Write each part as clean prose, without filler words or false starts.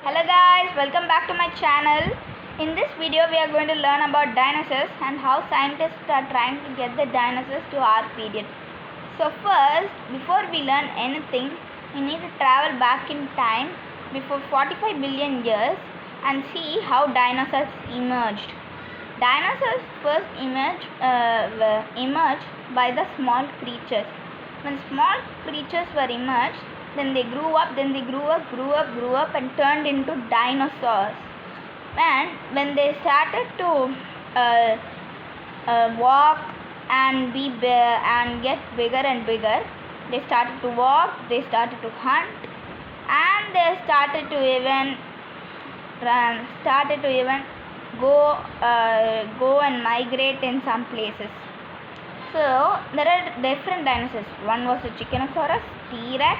Hello guys, welcome back to my channel. In this video we are going to learn about dinosaurs and how scientists are trying to get the dinosaurs to our period. So first, before we learn anything, we need to travel back in time before 45 billion years and see how dinosaurs emerged. Dinosaurs first emerged by the small creatures. When small creatures were emerged, then they grew up and turned into dinosaurs. And when they started to walk and and get bigger and bigger, they started to walk, they started to hunt, and they started to even go and migrate in some places. So there are different dinosaurs. One was the Chickenosaurus, T-Rex,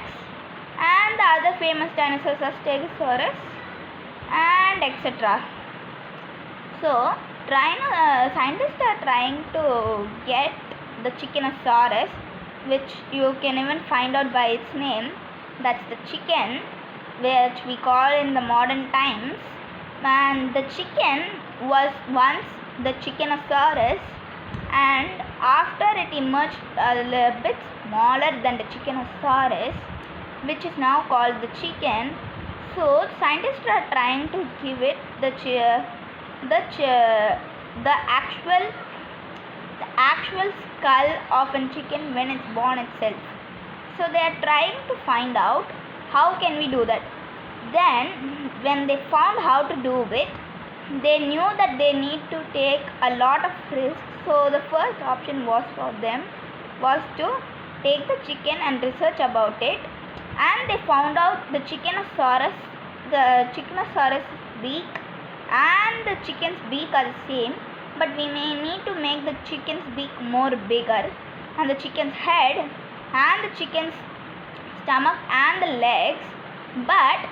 and the other famous dinosaurs are Stegosaurus and etc. So scientists are trying to get the Chickenosaurus, which you can even find out by its name. That's the chicken, which we call in the modern times. And the chicken was once the Chickenosaurus, and after it emerged a little bit smaller than the Chickenosaurus, which is now called the chicken. So scientists are trying to give it the actual skull of a chicken when it's born itself. So they are trying to find out how can we do that. Then when they found how to do it, they knew that they need to take a lot of risks. So the first option was for them was to take the chicken and research about it. And they found out the Chickenosaurus beak and the chicken's beak are the same, but we may need to make the chicken's beak more bigger, and the chicken's head and the chicken's stomach and the legs. But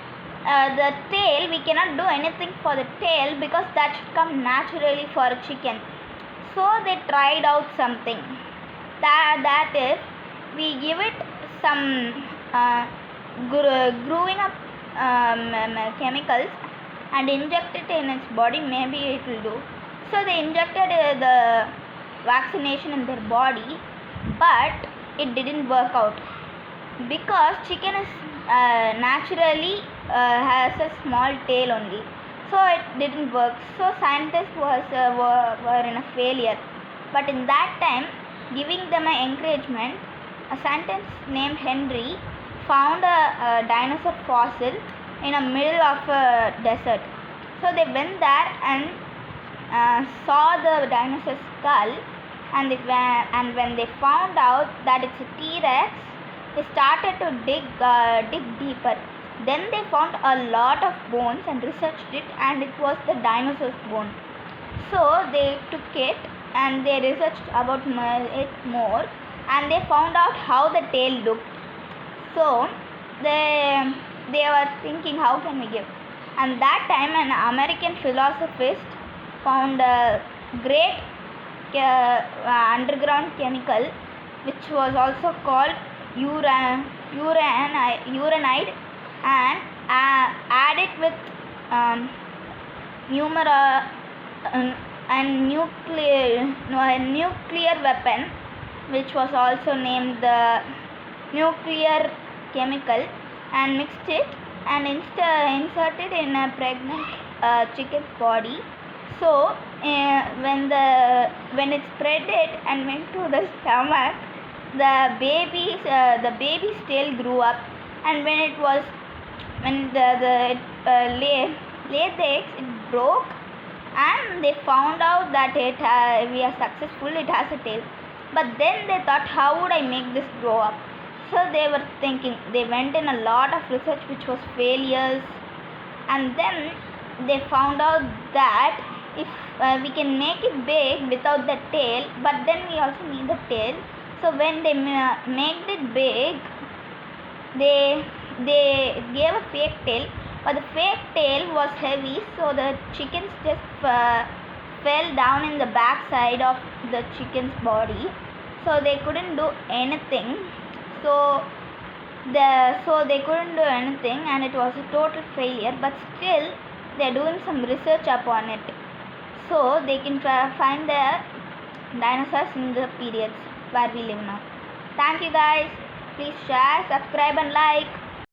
the tail, we cannot do anything for the tail because that should come naturally for a chicken. So they tried out something that if we give it some growing up chemicals and inject it in its body, maybe it will do. So they injected the vaccination in their body, but it didn't work out because chicken is naturally has a small tail only, so it didn't work. So scientists were in a failure. But in that time, giving them an encouragement, a scientist named Henry found a dinosaur fossil in the middle of a desert. So they went there and saw the dinosaur skull, and when they found out that it's a T-Rex, they started to dig deeper. Then they found a lot of bones and researched it, and it was the dinosaur's bone. So they took it and they researched about it more, and they found out how the tail looked. So they were thinking, how can we give? And that time an American philosopher found a great underground chemical, which was also called uranide, and add it with a nuclear weapon, which was also named the nuclear chemical, and mixed it and inserted in a pregnant chicken's body. So when it spread it and went to the stomach, the baby's tail grew up, and when it laid the eggs, it broke, and they found out that we are successful, it has a tail. But then they thought, how would I make this grow up? So they were thinking, they went in a lot of research which was failures, and then they found out that if we can make it big without the tail, but then we also need the tail. So when they made it big, they gave a fake tail, but the fake tail was heavy, so the chickens just fell down in the back side of the chicken's body, so they couldn't do anything. So So they couldn't do anything, and it was a total failure, but still they're doing some research upon it, so they can find the dinosaurs in the periods where we live now. Thank you guys. Please share, subscribe and like.